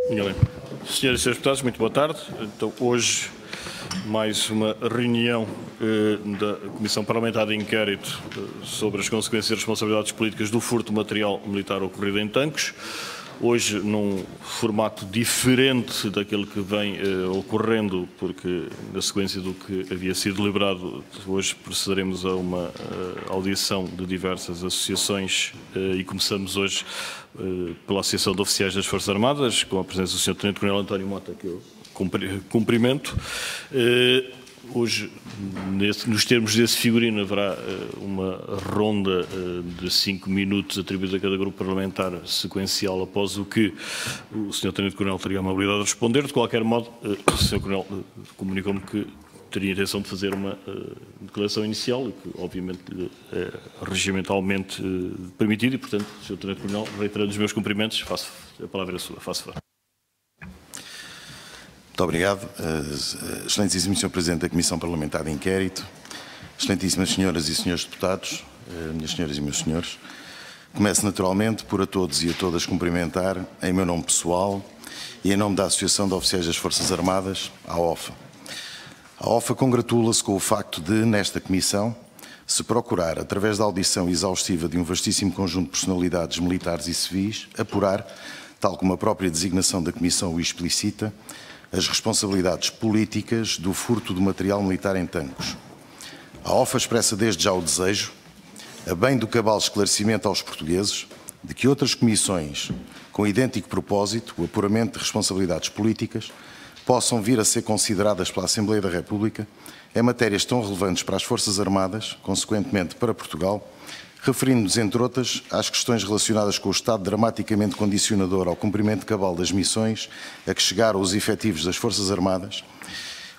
Senhoras e senhores deputados, muito boa tarde. Então, hoje, mais uma reunião da Comissão Parlamentar de Inquérito sobre as consequências e responsabilidades políticas do furto de material militar ocorrido em Tancos. Hoje, num formato diferente daquele que vem ocorrendo, porque na sequência do que havia sido deliberado, hoje procederemos a uma audição de diversas associações e começamos hoje pela Associação de Oficiais das Forças Armadas, com a presença do Sr. Tenente-Coronel António Mota, que eu cumprimento. Hoje, nos termos desse figurino, haverá uma ronda de 5 minutos atribuídos a cada grupo parlamentar sequencial após o que o Sr. Tenente-Coronel teria a amabilidade de responder. De qualquer modo, o Sr. Coronel comunicou-me que teria a intenção de fazer uma declaração inicial, que obviamente é regimentalmente permitido e, portanto, Sr. Tenente-Coronel, reiterando os meus cumprimentos, a palavra é sua. Faço favor. Muito obrigado. Excelentíssimo Sr. Presidente da Comissão Parlamentar de Inquérito, excelentíssimas senhoras e senhores deputados, minhas senhoras e meus senhores, começo naturalmente por a todos e a todas cumprimentar, em meu nome pessoal e em nome da Associação de Oficiais das Forças Armadas, a OFA. A OFA congratula-se com o facto de, nesta Comissão, se procurar, através da audição exaustiva de um vastíssimo conjunto de personalidades militares e civis, apurar, tal como a própria designação da Comissão o explicita, as responsabilidades políticas do furto do material militar em Tancos. A OFA expressa desde já o desejo, a bem do cabal esclarecimento aos portugueses, de que outras comissões, com idêntico propósito, o apuramento de responsabilidades políticas, possam vir a ser consideradas pela Assembleia da República em matérias tão relevantes para as Forças Armadas, consequentemente para Portugal, referindo-nos, entre outras, às questões relacionadas com o estado dramaticamente condicionador ao cumprimento cabal das missões a que chegaram os efetivos das Forças Armadas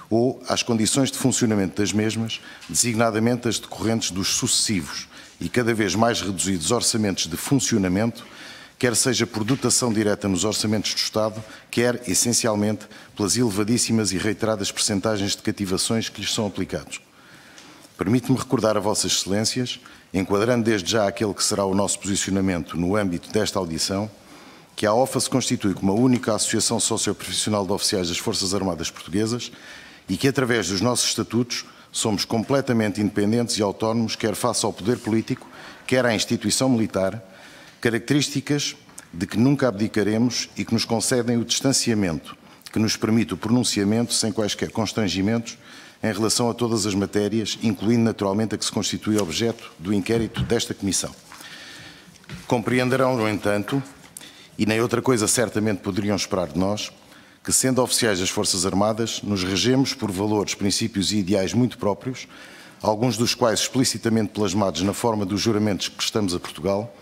ou às condições de funcionamento das mesmas, designadamente as decorrentes dos sucessivos e cada vez mais reduzidos orçamentos de funcionamento, quer seja por dotação direta nos orçamentos do Estado, quer, essencialmente, pelas elevadíssimas e reiteradas percentagens de cativações que lhes são aplicados. Permite-me recordar a Vossas Excelências, enquadrando desde já aquele que será o nosso posicionamento no âmbito desta audição, que a OFA se constitui como a única associação socioprofissional de oficiais das Forças Armadas Portuguesas e que, através dos nossos estatutos, somos completamente independentes e autónomos, quer face ao poder político, quer à instituição militar, características de que nunca abdicaremos e que nos concedem o distanciamento, que nos permite o pronunciamento sem quaisquer constrangimentos em relação a todas as matérias, incluindo naturalmente a que se constitui objeto do inquérito desta Comissão. Compreenderão, no entanto, e nem outra coisa certamente poderiam esperar de nós, que, sendo oficiais das Forças Armadas, nos regemos por valores, princípios e ideais muito próprios, alguns dos quais explicitamente plasmados na forma dos juramentos que prestamos a Portugal,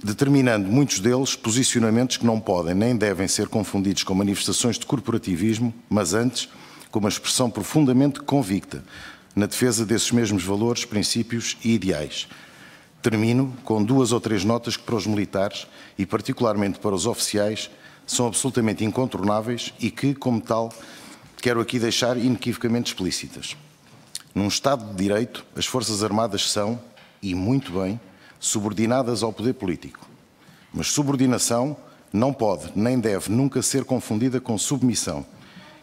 determinando muitos deles posicionamentos que não podem nem devem ser confundidos com manifestações de corporativismo, mas antes com uma expressão profundamente convicta na defesa desses mesmos valores, princípios e ideais. Termino com 2 ou 3 notas que para os militares e particularmente para os oficiais são absolutamente incontornáveis e que, como tal, quero aqui deixar inequivocamente explícitas. Num Estado de Direito, as Forças Armadas são, e muito bem, subordinadas ao poder político. Mas subordinação não pode nem deve nunca ser confundida com submissão.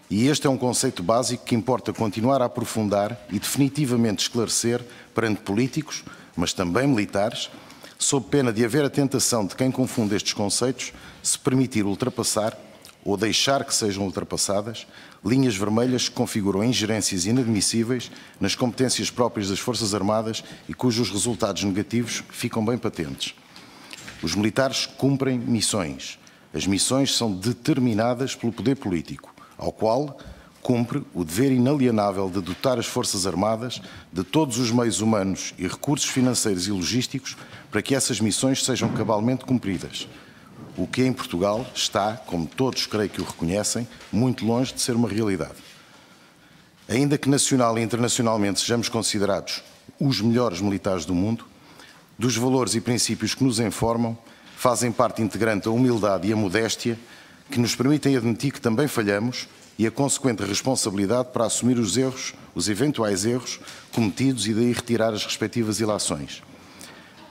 E este é um conceito básico que importa continuar a aprofundar e definitivamente esclarecer perante políticos, mas também militares, sob pena de haver a tentação de quem confunde estes conceitos se permitir ultrapassar, ou deixar que sejam ultrapassadas, linhas vermelhas que configuram ingerências inadmissíveis nas competências próprias das Forças Armadas e cujos resultados negativos ficam bem patentes. Os militares cumprem missões. As missões são determinadas pelo poder político, ao qual cumpre o dever inalienável de dotar as Forças Armadas de todos os meios humanos e recursos financeiros e logísticos para que essas missões sejam cabalmente cumpridas. O que em Portugal está, como todos creio que o reconhecem, muito longe de ser uma realidade. Ainda que nacional e internacionalmente sejamos considerados os melhores militares do mundo, dos valores e princípios que nos informam, fazem parte integrante a humildade e a modéstia que nos permitem admitir que também falhamos e a consequente responsabilidade para assumir os erros, os eventuais erros cometidos e daí retirar as respectivas ilações.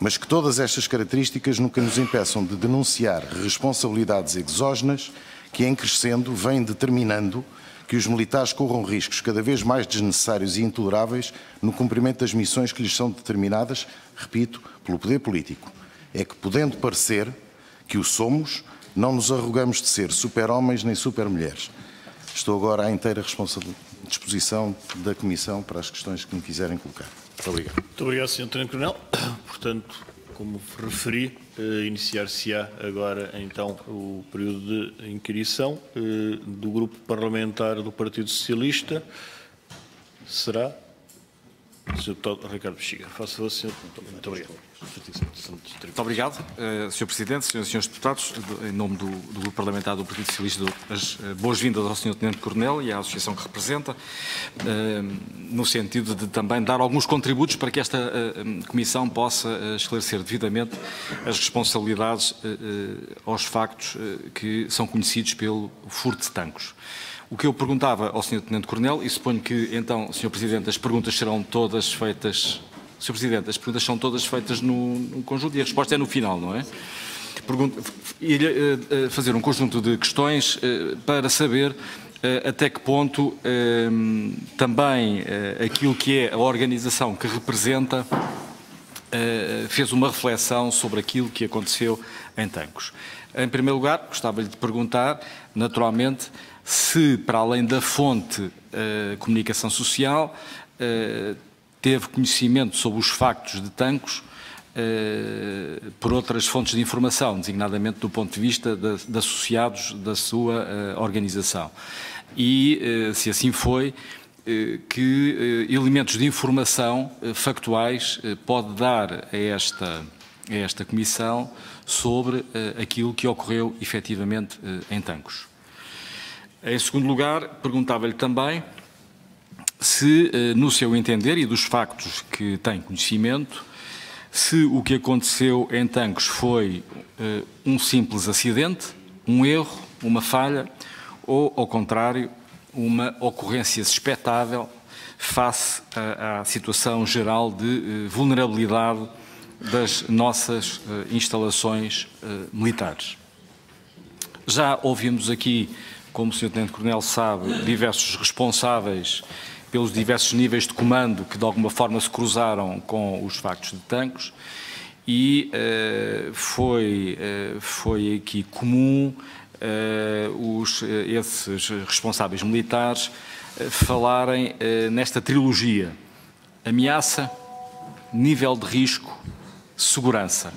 mas que todas estas características nunca nos impeçam de denunciar responsabilidades exógenas que, em crescendo, vêm determinando que os militares corram riscos cada vez mais desnecessários e intoleráveis no cumprimento das missões que lhes são determinadas, repito, pelo poder político. É que, podendo parecer que o somos, não nos arrogamos de ser super-homens nem super-mulheres. Estou agora à inteira disposição da Comissão para as questões que me quiserem colocar. Muito obrigado. Muito obrigado, Sr. Tenente Coronel. Portanto, como referi, iniciar-se-á agora então o período de inquirição do Grupo Parlamentar do Partido Socialista. Será o Sr. Deputado Ricardo Bexiga. Faça favor, Sr. Muito obrigado. Muito obrigado, Sr. Presidente, Srs. e Srs. Deputados. Em nome do Grupo Parlamentar do Partido Socialista, dou as boas-vindas ao Sr. Tenente Coronel e à associação que representa, no sentido de também dar alguns contributos para que esta Comissão possa esclarecer devidamente as responsabilidades aos factos que são conhecidos pelo furto de tanques. O que eu perguntava ao Sr. Tenente Coronel, e suponho que então, Sr. Presidente, as perguntas serão todas feitas... Sr. Presidente, as perguntas são todas feitas no conjunto e a resposta é no final, não é? Ir fazer um conjunto de questões para saber até que ponto também aquilo que é a organização que representa fez uma reflexão sobre aquilo que aconteceu em Tancos. Em primeiro lugar, gostava-lhe de perguntar, naturalmente, se para além da fonte comunicação social teve conhecimento sobre os factos de Tancos por outras fontes de informação, designadamente do ponto de vista de associados da sua organização. E, se assim foi, que elementos de informação factuais pode dar a esta Comissão sobre aquilo que ocorreu efetivamente em Tancos. Em segundo lugar, perguntava-lhe também se, no seu entender e dos factos que tem conhecimento, se o que aconteceu em Tancos foi um simples acidente, um erro, uma falha, ou, ao contrário, uma ocorrência suspeitável face à situação geral de vulnerabilidade das nossas instalações militares. Já ouvimos aqui, como o Sr. Tenente Coronel sabe, diversos responsáveis pelos diversos níveis de comando que de alguma forma se cruzaram com os factos de Tancos e foi aqui comum esses responsáveis militares falarem nesta trilogia: ameaça, nível de risco, segurança.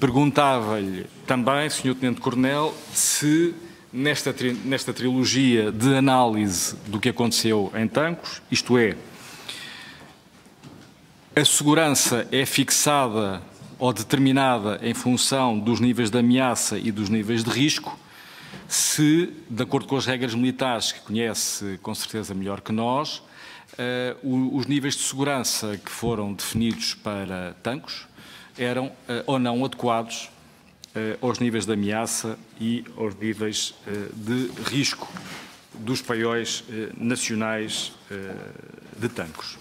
Perguntava-lhe também, Sr. Tenente Coronel, se nesta trilogia de análise do que aconteceu em Tancos, isto é, a segurança é fixada ou determinada em função dos níveis de ameaça e dos níveis de risco, se, de acordo com as regras militares, que conhece com certeza melhor que nós, os níveis de segurança que foram definidos para Tancos eram ou não adequados aos níveis de ameaça e aos níveis de risco dos paióis nacionais de Tancos.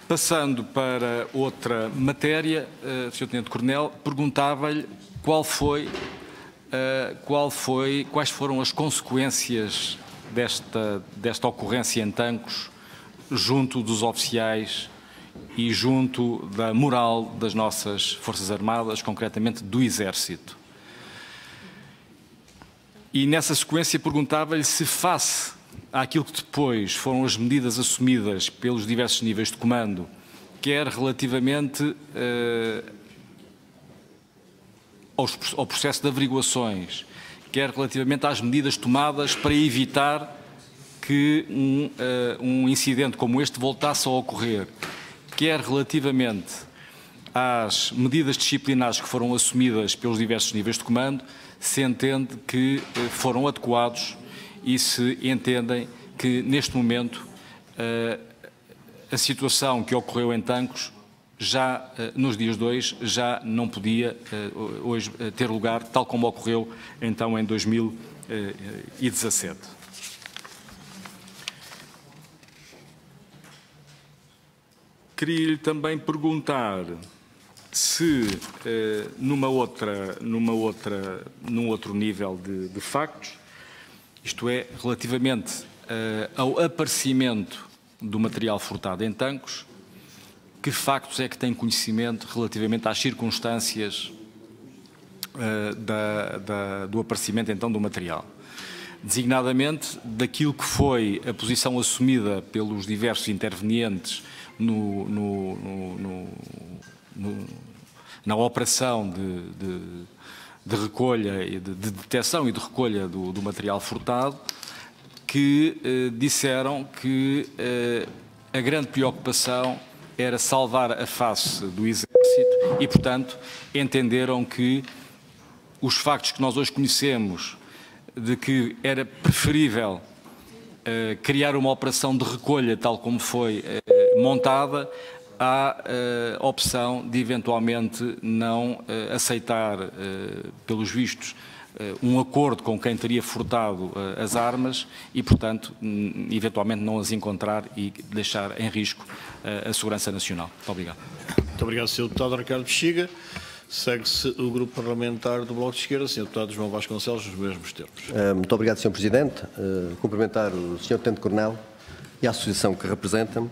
Passando para outra matéria, Sr. Tenente Coronel, perguntava-lhe quais foram as consequências desta ocorrência em Tancos junto dos oficiais e junto da moral das nossas Forças Armadas, concretamente do Exército. E nessa sequência perguntava-lhe se, face àquilo que depois foram as medidas assumidas pelos diversos níveis de comando, quer relativamente ao processo de averiguações, quer relativamente às medidas tomadas para evitar que um incidente como este voltasse a ocorrer, quer relativamente às medidas disciplinares que foram assumidas pelos diversos níveis de comando, se entende que foram adequados e se entendem que, neste momento, a situação que ocorreu em Tancos, já nos dias de hoje, já não podia hoje ter lugar, tal como ocorreu então em 2017. Queria-lhe também perguntar se, num outro nível de factos, isto é, relativamente ao aparecimento do material furtado em Tancos, que factos é que tem conhecimento relativamente às circunstâncias do aparecimento então do material? Designadamente daquilo que foi a posição assumida pelos diversos intervenientes na operação de recolha, de detecção e de recolha do material furtado, que disseram que a grande preocupação era salvar a face do Exército e, portanto, entenderam que os factos que nós hoje conhecemos de que era preferível criar uma operação de recolha tal como foi montada, há a opção de eventualmente não aceitar, pelos vistos, um acordo com quem teria furtado as armas e, portanto, eventualmente não as encontrar e deixar em risco a segurança nacional. Muito obrigado. Muito obrigado, Sr. Deputado Ricardo Bexiga. Segue-se o Grupo Parlamentar do Bloco de Esquerda, Sr. Deputado João Vasconcelos, nos mesmos termos. Muito obrigado, Sr. Presidente. Cumprimentar o Sr. Tenente-Coronel e a Associação que representa.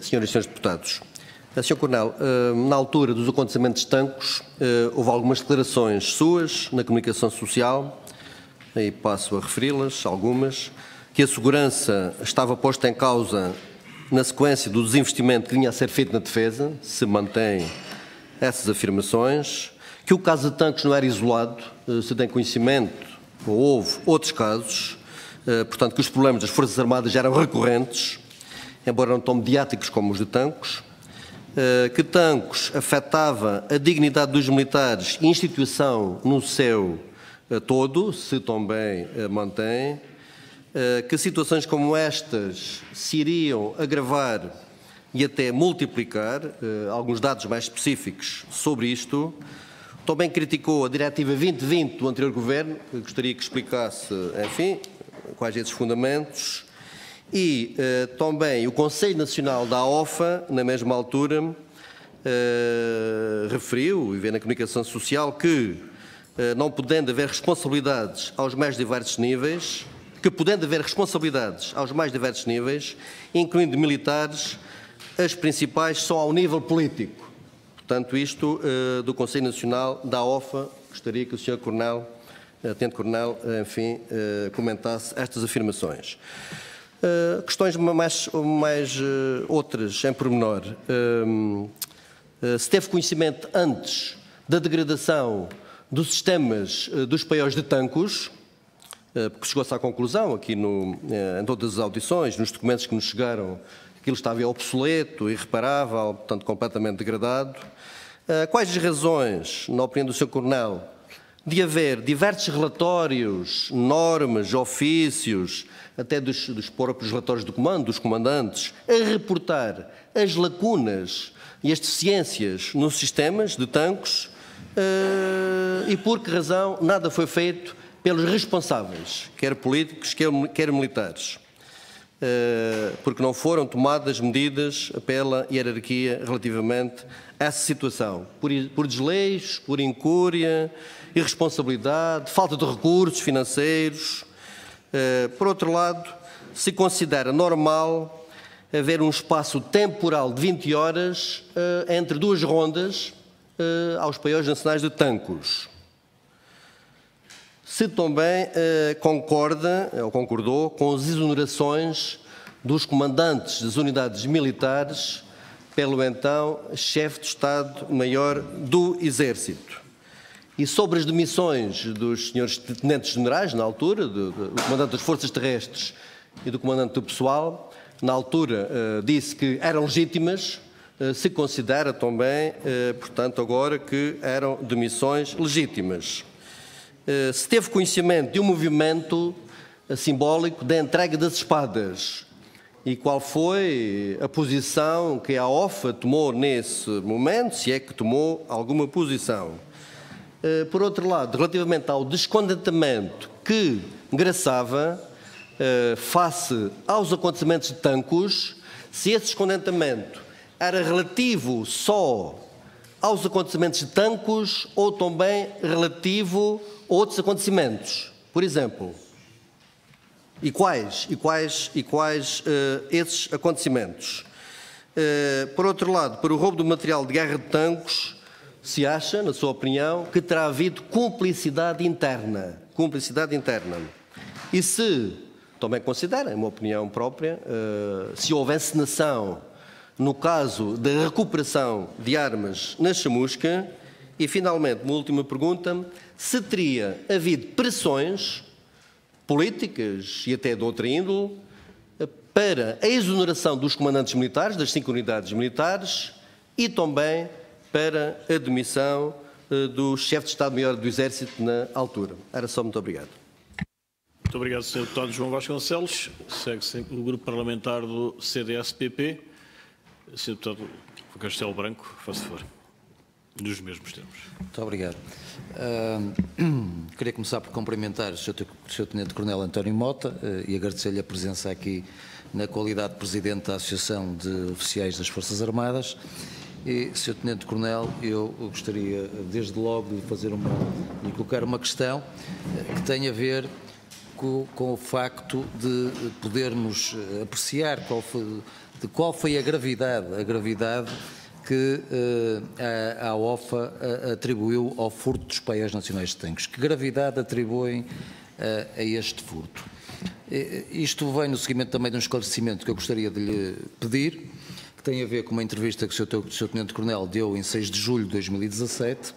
Senhoras e Senhores Deputados, Sr. Coronel, na altura dos acontecimentos de Tancos, houve algumas declarações suas na comunicação social, e passo a referi-las, algumas, que a segurança estava posta em causa na sequência do desinvestimento que vinha a ser feito na defesa, se mantém essas afirmações, que o caso de Tancos não era isolado, se tem conhecimento, ou houve outros casos, portanto que os problemas das Forças Armadas eram recorrentes, embora não tão mediáticos como os de Tancos, que Tancos afetava a dignidade dos militares e instituição no seu todo, se também mantém, que situações como estas se iriam agravar e até multiplicar, alguns dados mais específicos sobre isto. Também criticou a Diretiva 2020 do anterior Governo, que gostaria que explicasse, enfim, quais esses fundamentos. E também o Conselho Nacional da AOFA, na mesma altura, referiu, e vê na comunicação social, que não podendo haver responsabilidades aos mais diversos níveis, incluindo militares, as principais são ao nível político. Portanto, isto do Conselho Nacional da AOFA, gostaria que o Sr. Coronel, Tenente-Coronel, enfim, comentasse estas afirmações. Questões mais outras, em pormenor. Se teve conhecimento antes da degradação dos sistemas dos paióis de Tancos, porque chegou-se à conclusão aqui em todas as audições, nos documentos que nos chegaram, que aquilo estava obsoleto, irreparável, portanto completamente degradado. Quais as razões, na opinião do Sr. Coronel, de haver diversos relatórios, normas, ofícios, até dos próprios relatórios do comando, dos comandantes, a reportar as lacunas e as deficiências nos sistemas de Tancos, e por que razão nada foi feito pelos responsáveis, quer políticos, quer militares, porque não foram tomadas medidas pela hierarquia relativamente a essa situação, por desleixo, por incúria, irresponsabilidade, falta de recursos financeiros. Por outro lado, se considera normal haver um espaço temporal de 20 horas entre duas rondas aos paióis nacionais de Tancos. Se também concorda, ou concordou, com as exonerações dos comandantes das unidades militares pelo então chefe de Estado-Maior do Exército. E sobre as demissões dos senhores tenentes-generais, na altura, do comandante das Forças Terrestres e do comandante do pessoal, na altura disse que eram legítimas, se considera também, portanto, agora que eram demissões legítimas. Se teve conhecimento de um movimento simbólico da entrega das espadas e qual foi a posição que a AOFA tomou nesse momento, se é que tomou alguma posição. Por outro lado, relativamente ao descontentamento que graçava face aos acontecimentos de Tancos, se esse descontentamento era relativo só aos acontecimentos de Tancos ou também relativo a outros acontecimentos? Por exemplo, e quais esses acontecimentos? Por outro lado, para o roubo do material de guerra de Tancos, se acha, na sua opinião, que terá havido cumplicidade interna? E se, também considera, é uma opinião própria, se houve encenação no caso da recuperação de armas na chamusca? E, finalmente, uma última pergunta, se teria havido pressões políticas e até de outra índole para a exoneração dos comandantes militares, das 5 unidades militares, e também para a demissão do chefe de Estado-Maior do Exército na altura. Era só, muito obrigado. Muito obrigado, Sr. Deputado João Vasconcelos. Segue-se o grupo parlamentar do CDS-PP. Sr. Deputado Castelo Branco, faça favor. Nos mesmos termos. Muito obrigado. Queria começar por cumprimentar o Sr. Tenente-Coronel António Mota e agradecer-lhe a presença aqui na qualidade de Presidente da Associação de Oficiais das Forças Armadas. E, Sr. Tenente-Coronel, eu gostaria desde logo de colocar uma questão que tem a ver com o facto de podermos apreciar qual foi a gravidade que a OFA atribuiu ao furto dos paiéis nacionais de tanques. Que gravidade atribuem a este furto? Isto vem no seguimento também de um esclarecimento que eu gostaria de lhe pedir, que tem a ver com uma entrevista que o Sr. Tenente-Coronel deu em 6 de julho de 2017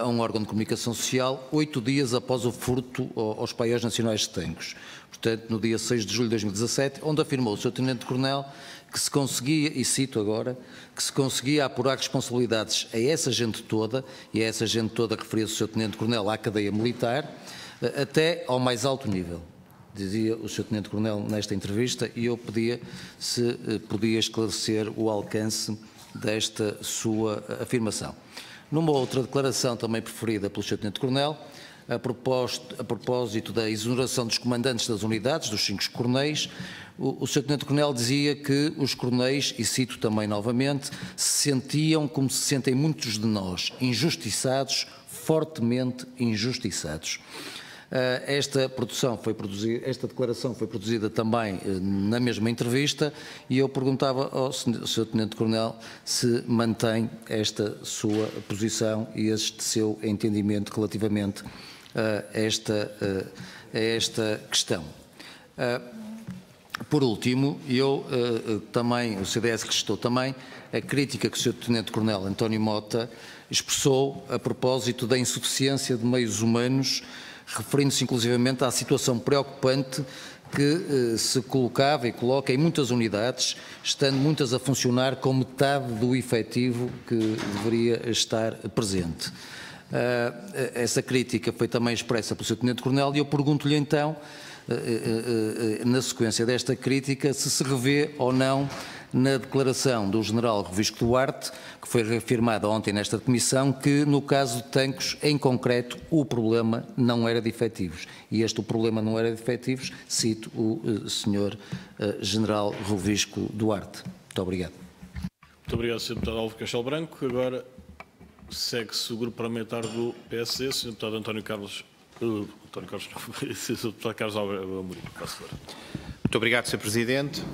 a um órgão de comunicação social, 8 dias após o furto aos paiéis nacionais de tanques. Portanto, no dia 6 de julho de 2017, onde afirmou o Sr. Tenente-Coronel que se conseguia, e cito agora, que se conseguia apurar responsabilidades a essa gente toda, e a essa gente toda referia-se o Sr. Tenente-Coronel à cadeia militar, até ao mais alto nível. Dizia o Sr. Tenente-Coronel nesta entrevista, e eu pedia se podia esclarecer o alcance desta sua afirmação. Numa outra declaração também preferida pelo Sr. Tenente-Coronel, a propósito da exoneração dos comandantes das unidades, dos 5 coronéis, o Sr. Tenente-Coronel dizia que os coronéis, e cito também novamente, se sentiam como se sentem muitos de nós, injustiçados, fortemente injustiçados. Esta declaração foi produzida também na mesma entrevista, e eu perguntava ao Sr. Tenente-Coronel se mantém esta sua posição e este seu entendimento relativamente a esta questão. Por último, o CDS registou também a crítica que o Sr. Tenente-Coronel António Mota expressou a propósito da insuficiência de meios humanos, referindo-se inclusivamente à situação preocupante que se colocava e coloca em muitas unidades, estando muitas a funcionar com metade do efetivo que deveria estar presente. Essa crítica foi também expressa pelo Sr. Tenente-Coronel, e eu pergunto-lhe então, na sequência desta crítica, se revê ou não na declaração do General Rovisco Duarte, que foi reafirmada ontem nesta comissão, que no caso de Tancos, em concreto, o problema não era de efetivos. E o problema não era de efetivos, cito o Sr. General Rovisco Duarte. Muito obrigado. Muito obrigado, Sr. Deputado Álvaro Castelo Branco. Agora segue-se o grupo parlamentar do PSD, Sr. Deputado Sr. Deputado Carlos Amorim. Muito obrigado, Sr. Presidente.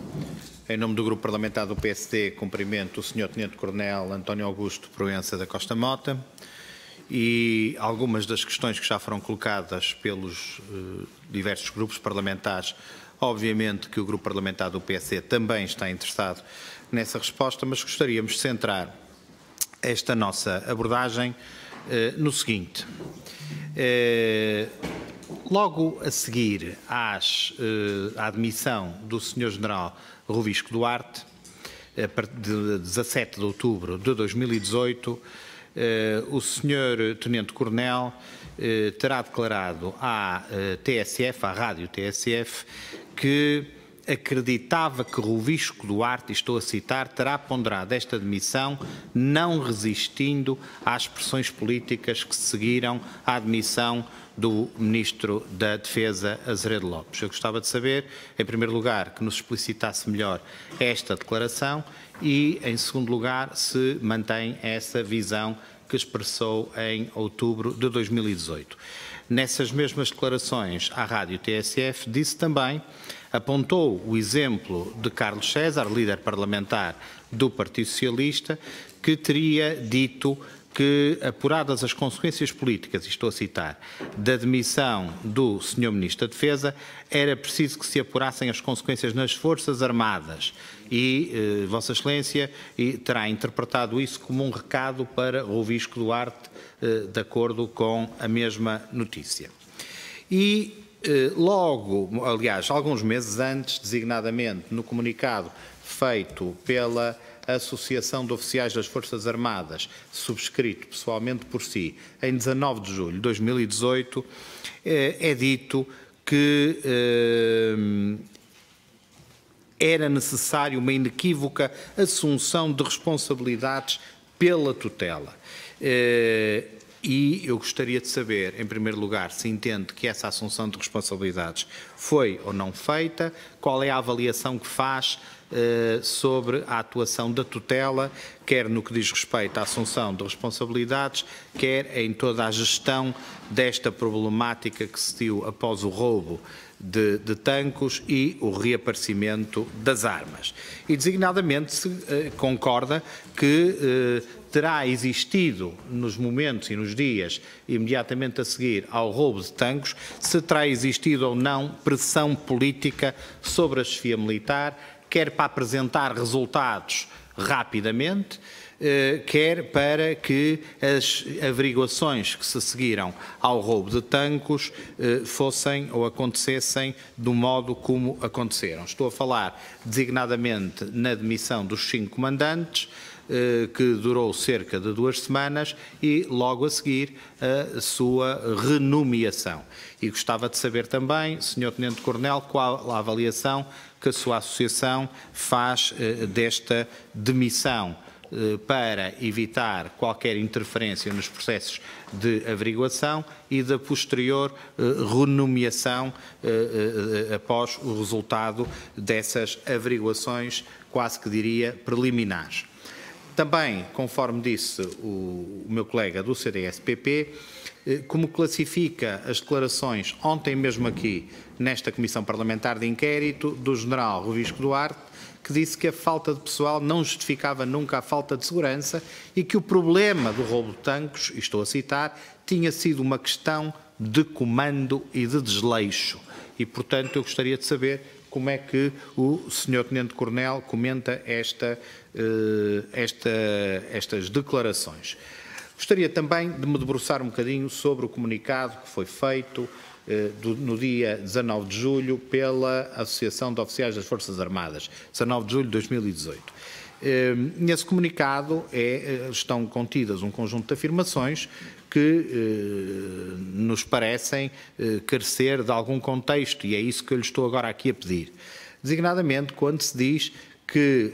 Em nome do grupo parlamentar do PSD, cumprimento o Sr. Tenente-Coronel António Augusto Proença da Costa Mota, e algumas das questões que já foram colocadas pelos diversos grupos parlamentares, obviamente que o grupo parlamentar do PSD também está interessado nessa resposta, mas gostaríamos de centrar esta nossa abordagem no seguinte. Logo a seguir à admissão do Sr. General Rovisco Duarte, de 17 de outubro de 2018, o Sr. Tenente-Coronel terá declarado à TSF, à Rádio TSF, que acreditava que Rovisco Duarte, e estou a citar, terá ponderado esta demissão não resistindo às pressões políticas que seguiram à demissão do Ministro da Defesa, Azeredo Lopes. Eu gostava de saber, em primeiro lugar, que nos explicitasse melhor esta declaração e, em segundo lugar, se mantém essa visão que expressou em outubro de 2018. Nessas mesmas declarações à Rádio TSF, disse também, apontou o exemplo de Carlos César, líder parlamentar do Partido Socialista, que teria dito que, apuradas as consequências políticas, e estou a citar, da demissão do Sr. Ministro da Defesa, era preciso que se apurassem as consequências nas Forças Armadas. E Vossa Excelência terá interpretado isso como um recado para Rovisco Duarte, de acordo com a mesma notícia. E logo, aliás, alguns meses antes, designadamente no comunicado feito pela Associação de Oficiais das Forças Armadas, subscrito pessoalmente por si, em 19 de julho de 2018, é dito que era necessário uma inequívoca assunção de responsabilidades pela tutela. E eu gostaria de saber, em primeiro lugar, se entende que essa assunção de responsabilidades foi ou não feita, qual é a avaliação que faz sobre a atuação da tutela, quer no que diz respeito à assunção de responsabilidades, quer em toda a gestão desta problemática que se deu após o roubo de tanques e o reaparecimento das armas. E, designadamente, se concorda que terá existido nos momentos e nos dias imediatamente a seguir ao roubo de tanques, se terá existido ou não pressão política sobre a chefia militar, quer para apresentar resultados rapidamente, quer para que as averiguações que se seguiram ao roubo de tanques fossem ou acontecessem do modo como aconteceram. Estou a falar designadamente na demissão dos 5 comandantes, que durou cerca de 2 semanas, e logo a seguir a sua renomeação. E gostava de saber também, Sr. Tenente-Coronel, qual a avaliação que a sua associação faz desta demissão, para evitar qualquer interferência nos processos de averiguação e da posterior renomeação após o resultado dessas averiguações, quase que diria preliminares. Também, conforme disse o meu colega do CDS-PP, como classifica as declarações ontem mesmo aqui nesta Comissão Parlamentar de Inquérito do General Rovisco Duarte, que disse que a falta de pessoal não justificava nunca a falta de segurança e que o problema do roubo de tanques, e estou a citar, tinha sido uma questão de comando e de desleixo. E, portanto, eu gostaria de saber como é que o Sr. Tenente-Coronel comenta estas declarações. Gostaria também de me debruçar um bocadinho sobre o comunicado que foi feito no dia 19 de julho pela Associação de Oficiais das Forças Armadas, 19 de julho de 2018. Nesse comunicado estão contidas um conjunto de afirmações que nos parecem carecer de algum contexto, e é isso que eu lhe estou agora aqui a pedir. Designadamente, quando se diz que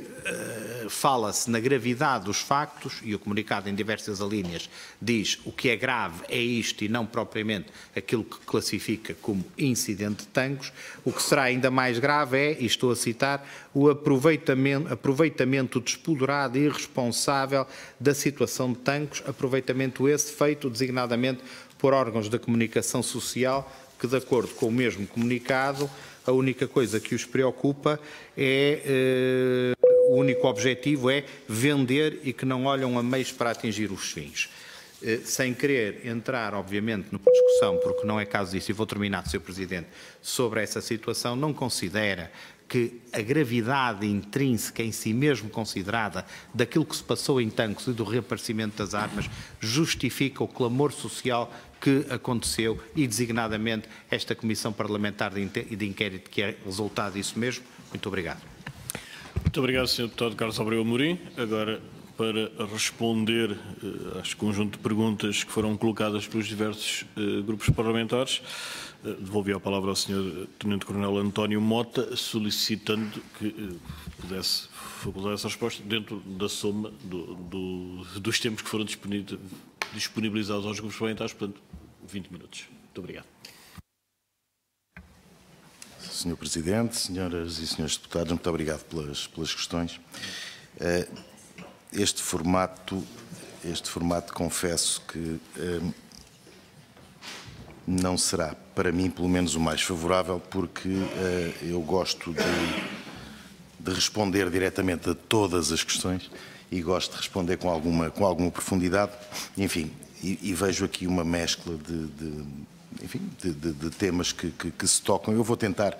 fala-se na gravidade dos factos, e o comunicado em diversas alíneas diz o que é grave é isto e não propriamente aquilo que classifica como incidente de tanques, o que será ainda mais grave é, e estou a citar, o aproveitamento despoderado e irresponsável da situação de tanques, aproveitamento esse feito designadamente por órgãos da comunicação social que, de acordo com o mesmo comunicado, a única coisa que os preocupa o único objetivo é vender e que não olham a meios para atingir os fins. Sem querer entrar, obviamente, numa discussão, porque não é caso disso, e vou terminar, Sr. Presidente, sobre essa situação, não considera que a gravidade intrínseca em si mesmo considerada daquilo que se passou em tanques e do reaparecimento das armas justifica o clamor social que aconteceu e, designadamente, esta Comissão Parlamentar de Inquérito, que é resultado disso mesmo. Muito obrigado. Muito obrigado, Sr. Deputado Carlos Abreu Amorim. Agora, para responder ao conjunto de perguntas que foram colocadas pelos diversos grupos parlamentares, devolvi a palavra ao Sr. Tenente-Coronel António Mota, solicitando que pudesse facultar essa resposta dentro da soma dos tempos que foram disponibilizados aos grupos parlamentares, portanto, 20 minutos. Muito obrigado. Sr. Presidente, senhoras e senhores deputados, muito obrigado pelas questões. Este formato, confesso que não será, para mim, pelo menos o mais favorável, porque eu gosto de responder diretamente a todas as questões e gosto de responder com alguma profundidade. Enfim, e vejo aqui uma mescla de temas que se tocam. Eu vou tentar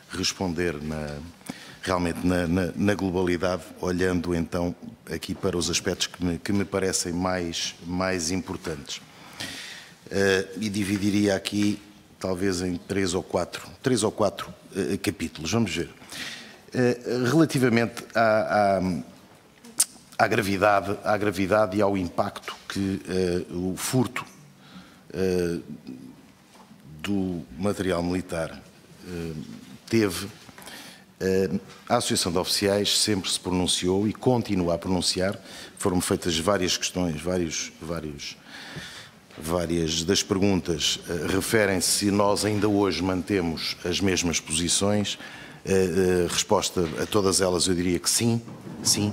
responder realmente na globalidade, olhando então aqui para os aspectos que me parecem mais importantes. E dividiria aqui talvez em três ou quatro capítulos. Vamos ver. Relativamente à gravidade e ao impacto que o furto do material militar teve, a Associação de Oficiais sempre se pronunciou e continua a pronunciar. Foram feitas várias questões, várias das perguntas referem-se se nós ainda hoje mantemos as mesmas posições. Resposta a todas elas, eu diria que sim,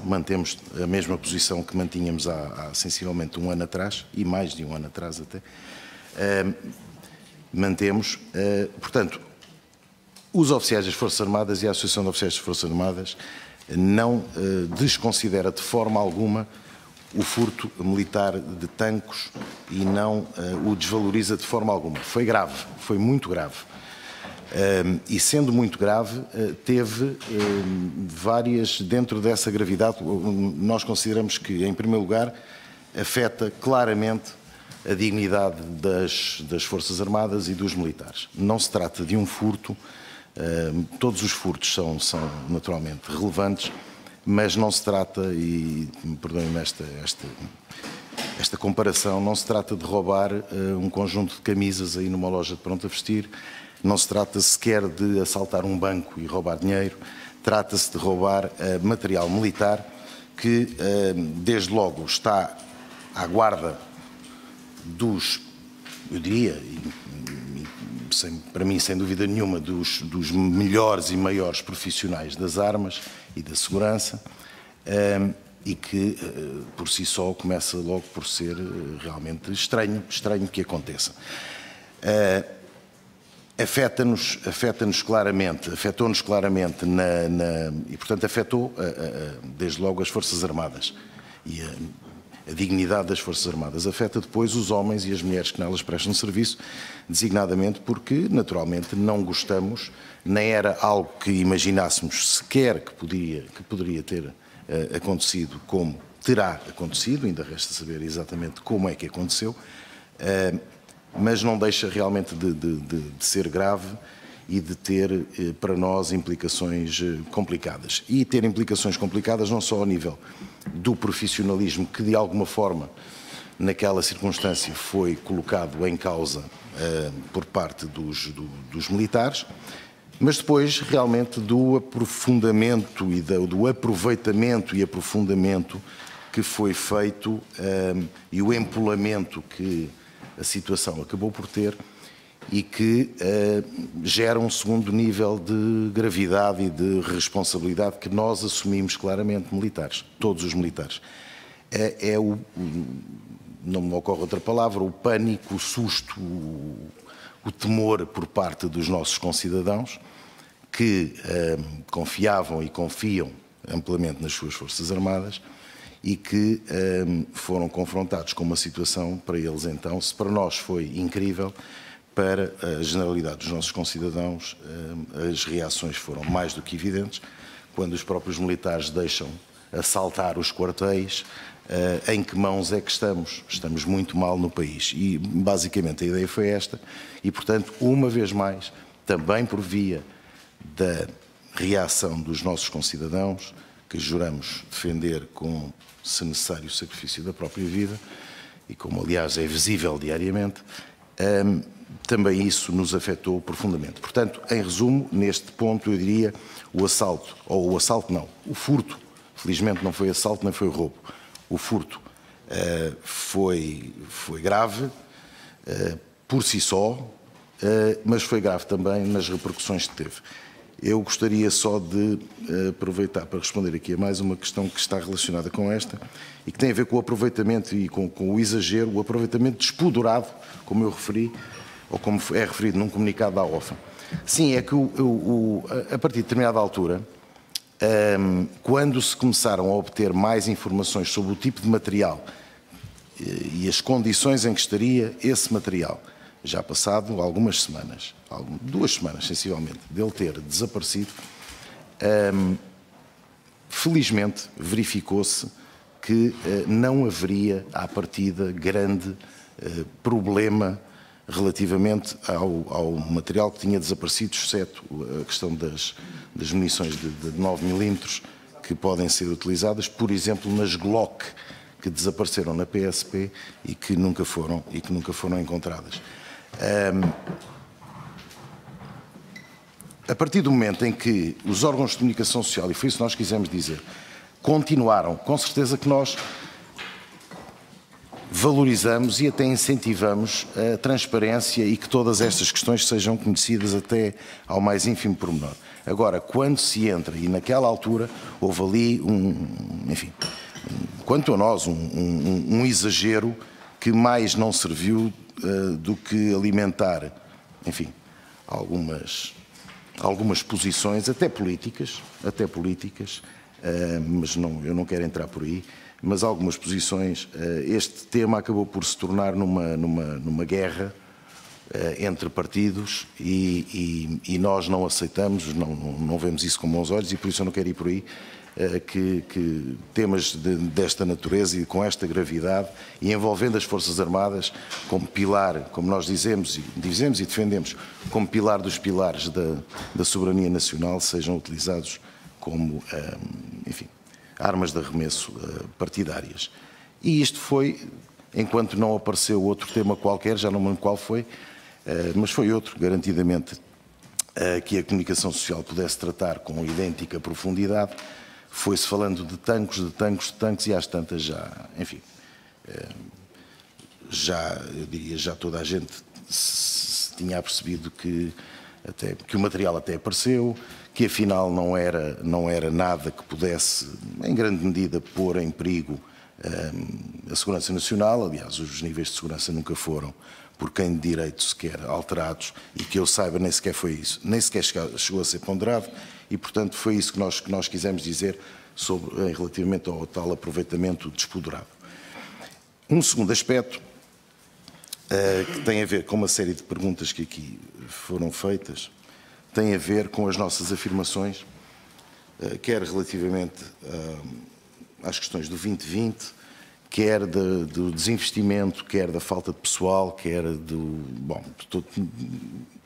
mantemos a mesma posição que mantínhamos há sensivelmente um ano atrás, e mais de um ano atrás até. Mantemos, portanto, os oficiais das Forças Armadas e a Associação de Oficiais das Forças Armadas não desconsidera de forma alguma o furto militar de tanques e não o desvaloriza de forma alguma. Foi grave, foi muito grave. E sendo muito grave, teve várias, dentro dessa gravidade, nós consideramos que, em primeiro lugar, afeta claramente a dignidade das Forças Armadas e dos militares. Não se trata de um furto, todos os furtos são naturalmente relevantes, mas não se trata, e perdoem-me esta comparação, não se trata de roubar um conjunto de camisas aí numa loja de pronto a vestir, não se trata sequer de assaltar um banco e roubar dinheiro, trata-se de roubar material militar que, desde logo, está à guarda dos, eu diria, para mim, sem dúvida nenhuma, dos melhores e maiores profissionais das armas e da segurança, e que, por si só, começa logo por ser realmente estranho que aconteça. Afetou-nos claramente e, portanto, afetou desde logo as Forças Armadas e a dignidade das Forças Armadas. Afeta depois os homens e as mulheres que nelas prestam serviço, designadamente porque, naturalmente, não gostamos, nem era algo que imaginássemos sequer que poderia ter acontecido como terá acontecido, ainda resta saber exatamente como é que aconteceu, mas não deixa realmente de ser grave e de ter para nós implicações complicadas. E ter implicações complicadas não só ao nível do profissionalismo que de alguma forma naquela circunstância foi colocado em causa por parte dos militares, mas depois realmente do aprofundamento e do aproveitamento e aprofundamento que foi feito e o empolamento que a situação acabou por ter e que gera um segundo nível de gravidade e de responsabilidade que nós assumimos claramente, militares, todos os militares. Não me ocorre outra palavra, o pânico, o susto, o temor por parte dos nossos concidadãos que confiavam e confiam amplamente nas suas Forças Armadas e que foram confrontados com uma situação, para eles então, se para nós foi incrível, para a generalidade dos nossos concidadãos as reações foram mais do que evidentes, quando os próprios militares deixam assaltar os quartéis, em que mãos é que estamos? Estamos muito mal no país e basicamente a ideia foi esta e portanto, uma vez mais, também por via da reação dos nossos concidadãos, que juramos defender com, se necessário, o sacrifício da própria vida, e como aliás é visível diariamente, também isso nos afetou profundamente. Portanto, em resumo, neste ponto eu diria o assalto, ou o assalto não, o furto, felizmente não foi assalto nem foi roubo, o furto foi grave por si só, mas foi grave também nas repercussões que teve. Eu gostaria só de aproveitar para responder aqui a mais uma questão que está relacionada com esta e que tem a ver com o aproveitamento e com o exagero, o aproveitamento despoderado, como eu referi, ou como é referido num comunicado da OFA. Sim, é que a partir de determinada altura, quando se começaram a obter mais informações sobre o tipo de material e as condições em que estaria esse material, já passado algumas semanas, 2 semanas sensivelmente, dele ter desaparecido, felizmente verificou-se que não haveria à partida grande problema relativamente ao material que tinha desaparecido, exceto a questão das munições de 9 mm que podem ser utilizadas, por exemplo, nas Glock, que desapareceram na PSP e que nunca foram encontradas. A partir do momento em que os órgãos de comunicação social, e foi isso que nós quisemos dizer, continuaram, com certeza que nós valorizamos e até incentivamos a transparência e que todas estas questões sejam conhecidas até ao mais ínfimo pormenor. Agora, quando se entra, e naquela altura houve ali enfim, quanto a nós, um exagero que mais não serviu do que alimentar, enfim, algumas posições, até políticas, mas eu não quero entrar por aí, mas algumas posições, este tema acabou por se tornar numa guerra entre partidos e nós não aceitamos, não vemos isso com bons olhos e por isso eu não quero ir por aí, que temas desta natureza e com esta gravidade e envolvendo as Forças Armadas como pilar, como nós dizemos e defendemos, como pilar dos pilares da soberania nacional, sejam utilizados como, enfim, armas de arremesso partidárias. E isto foi, enquanto não apareceu outro tema qualquer, já não me lembro qual foi, mas foi outro, garantidamente, que a comunicação social pudesse tratar com idêntica profundidade. Foi-se falando de tanques e às tantas já, enfim, eu diria, já toda a gente se tinha apercebido que o material até apareceu, que afinal não era nada que pudesse, em grande medida, pôr em perigo a segurança nacional. Aliás, os níveis de segurança nunca foram, por quem de direito sequer, alterados, e que eu saiba nem sequer foi isso, nem sequer chegou a ser ponderado, e portanto foi isso que nós quisemos dizer relativamente ao tal aproveitamento despoderado. Um segundo aspecto, que tem a ver com uma série de perguntas que aqui foram feitas, tem a ver com as nossas afirmações, quer relativamente às questões do 2020, quer do desinvestimento, quer da falta de pessoal, quer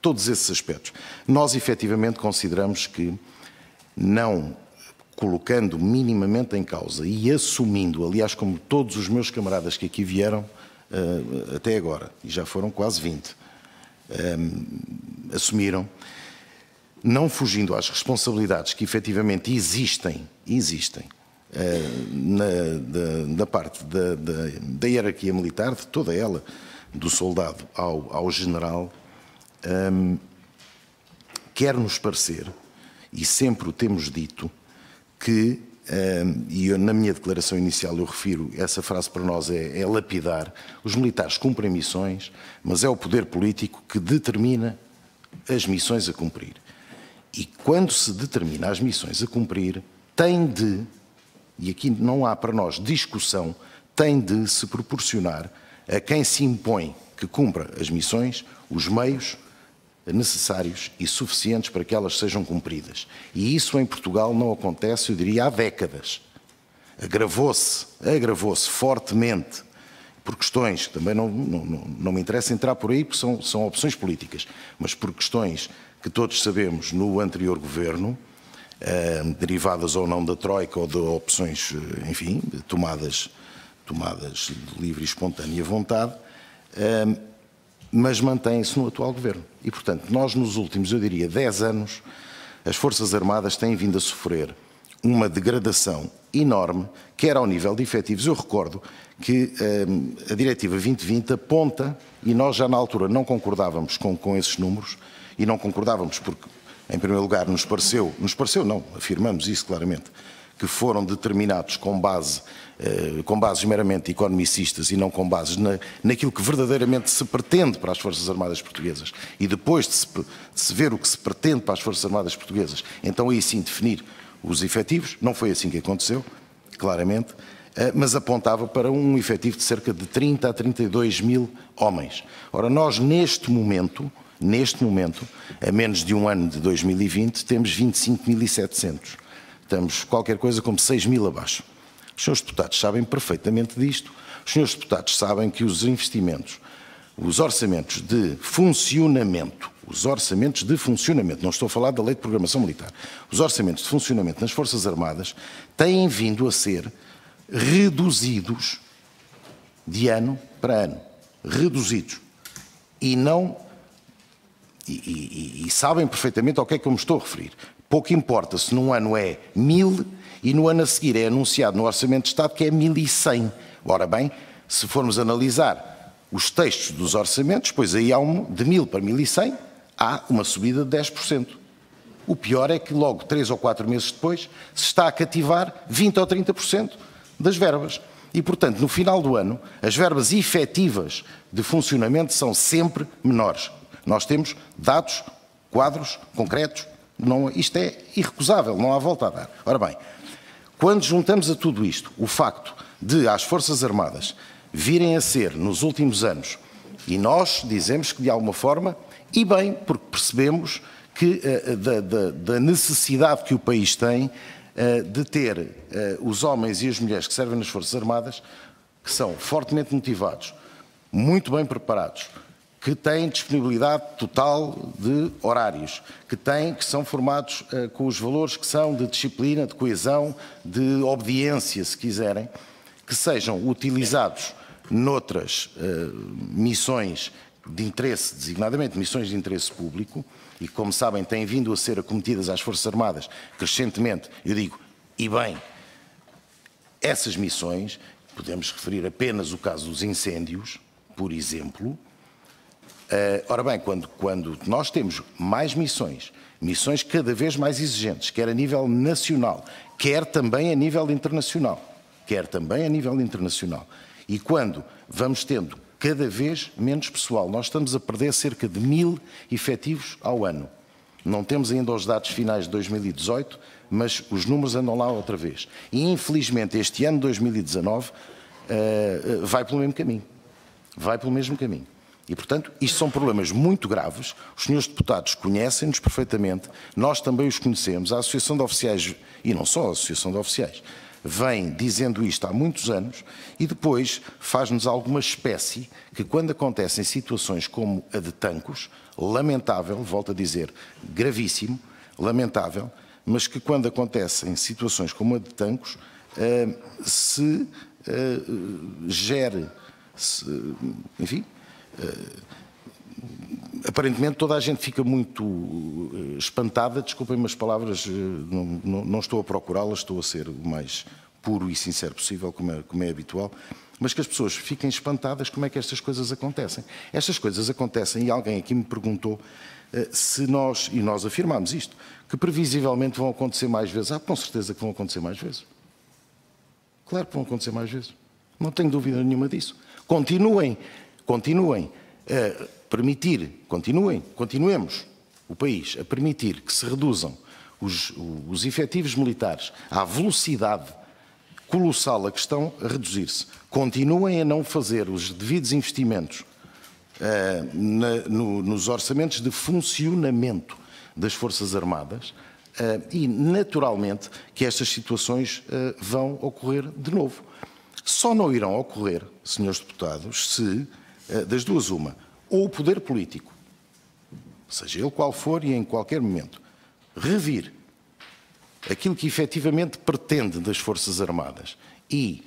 todos esses aspectos. Nós, efetivamente, consideramos que, não colocando minimamente em causa e assumindo, aliás, como todos os meus camaradas que aqui vieram até agora, e já foram quase 20, assumiram, não fugindo às responsabilidades que efetivamente existem na parte da hierarquia militar, de toda ela, do soldado ao general, quer-nos parecer, e sempre o temos dito, que, e eu, na minha declaração inicial eu refiro, essa frase para nós é lapidar, os militares cumprem missões, mas é o poder político que determina as missões a cumprir. E quando se determina as missões a cumprir, tem de, e aqui não há para nós discussão, tem de se proporcionar a quem se impõe que cumpra as missões os meios necessários e suficientes para que elas sejam cumpridas. E isso em Portugal não acontece, eu diria, há décadas. Agravou-se fortemente por questões que também não me interessa entrar por aí, porque são opções políticas, mas por questões que todos sabemos no anterior governo, derivadas ou não da Troika ou de opções, enfim, tomadas de livre e espontânea vontade, mas mantém-se no atual governo. E, portanto, nós nos últimos, eu diria, 10 anos, as Forças Armadas têm vindo a sofrer uma degradação enorme, quer ao nível de efetivos. Eu recordo que a Diretiva 2020 aponta, e nós já na altura não concordávamos com esses números, e não concordávamos porque, em primeiro lugar, nos pareceu não, afirmamos isso claramente, que foram determinados com bases meramente economicistas e não com bases naquilo que verdadeiramente se pretende para as Forças Armadas Portuguesas. E depois de se ver o que se pretende para as Forças Armadas Portuguesas, então aí sim definir os efetivos. Não foi assim que aconteceu, claramente, mas apontava para um efetivo de cerca de 30 a 32 mil homens. Ora, nós neste momento, a menos de um ano de 2020, temos 25.700. Estamos qualquer coisa como 6 mil abaixo. Os senhores deputados sabem perfeitamente disto. Os senhores deputados sabem que os investimentos, os orçamentos de funcionamento, não estou a falar da Lei de Programação Militar, os orçamentos de funcionamento nas Forças Armadas têm vindo a ser reduzidos de ano para ano. Reduzidos. E sabem perfeitamente ao que é que eu me estou a referir. Pouco importa se num ano é 1000 e no ano a seguir é anunciado no Orçamento de Estado que é 1100. Ora bem, se formos analisar os textos dos orçamentos, pois aí há de 1000 para 1100, há uma subida de 10%. O pior é que logo 3 ou 4 meses depois se está a cativar 20 ou 30% das verbas. E, portanto, no final do ano, as verbas efetivas de funcionamento são sempre menores. Nós temos dados, quadros concretos. Isto é irrecusável, não há volta a dar. Ora bem, quando juntamos a tudo isto o facto de as Forças Armadas virem a ser, nos últimos anos, e nós dizemos que de alguma forma, e bem, porque percebemos que da necessidade que o país tem de ter os homens e as mulheres que servem nas Forças Armadas, que são fortemente motivados, muito bem preparados, que têm disponibilidade total de horários, que são formados com os valores que são de disciplina, de coesão, de obediência, se quiserem, que sejam utilizados noutras missões de interesse, designadamente missões de interesse público, e como sabem têm vindo a ser acometidas às Forças Armadas crescentemente, eu digo, e bem, essas missões, podemos referir apenas o caso dos incêndios, por exemplo. Ora bem, quando nós temos mais missões cada vez mais exigentes, quer a nível nacional, quer também a nível internacional, e quando vamos tendo cada vez menos pessoal, nós estamos a perder cerca de 1000 efetivos ao ano. Não temos ainda os dados finais de 2018, mas os números andam lá outra vez. E infelizmente este ano, 2019, vai pelo mesmo caminho. E, portanto, isto são problemas muito graves, os senhores deputados conhecem-nos perfeitamente, nós também os conhecemos, a Associação de Oficiais, e não só a Associação de Oficiais, vem dizendo isto há muitos anos e depois faz-nos alguma espécie que quando acontecem situações como a de Tancos, lamentável, volto a dizer, gravíssimo, lamentável, mas que quando acontecem situações como a de Tancos, enfim, aparentemente toda a gente fica muito espantada, desculpem-me as palavras, não estou a procurá-las, estou a ser o mais puro e sincero possível, como é habitual, mas que as pessoas fiquem espantadas como é que estas coisas acontecem. Estas coisas acontecem e alguém aqui me perguntou se nós, e nós afirmamos isto, que previsivelmente vão acontecer mais vezes. Com certeza que vão acontecer mais vezes. Claro que vão acontecer mais vezes. Não tenho dúvida nenhuma disso. Continuemos o país a permitir que se reduzam os efetivos militares à velocidade colossal a que estão a reduzir-se. Continuem a não fazer os devidos investimentos nos orçamentos de funcionamento das Forças Armadas e, naturalmente, que estas situações vão ocorrer de novo. Só não irão ocorrer, senhores deputados, se, das duas uma, ou o poder político, seja ele qual for e em qualquer momento, revir aquilo que efetivamente pretende das Forças Armadas e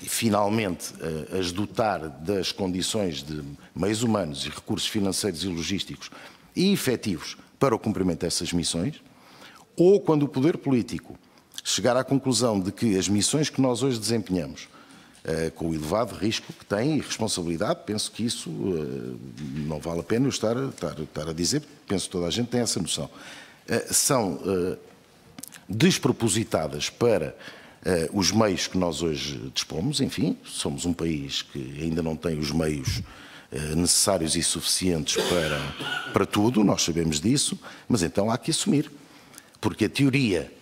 finalmente as dotar das condições de meios humanos e recursos financeiros e logísticos e efetivos para o cumprimento dessas missões, ou quando o poder político chegar à conclusão de que as missões que nós hoje desempenhamos, com o elevado risco que tem e responsabilidade, penso que isso não vale a pena eu estar a dizer, penso que toda a gente tem essa noção, são despropositadas para os meios que nós hoje dispomos. Enfim, somos um país que ainda não tem os meios necessários e suficientes para tudo, nós sabemos disso, mas então há que assumir, porque a teoria,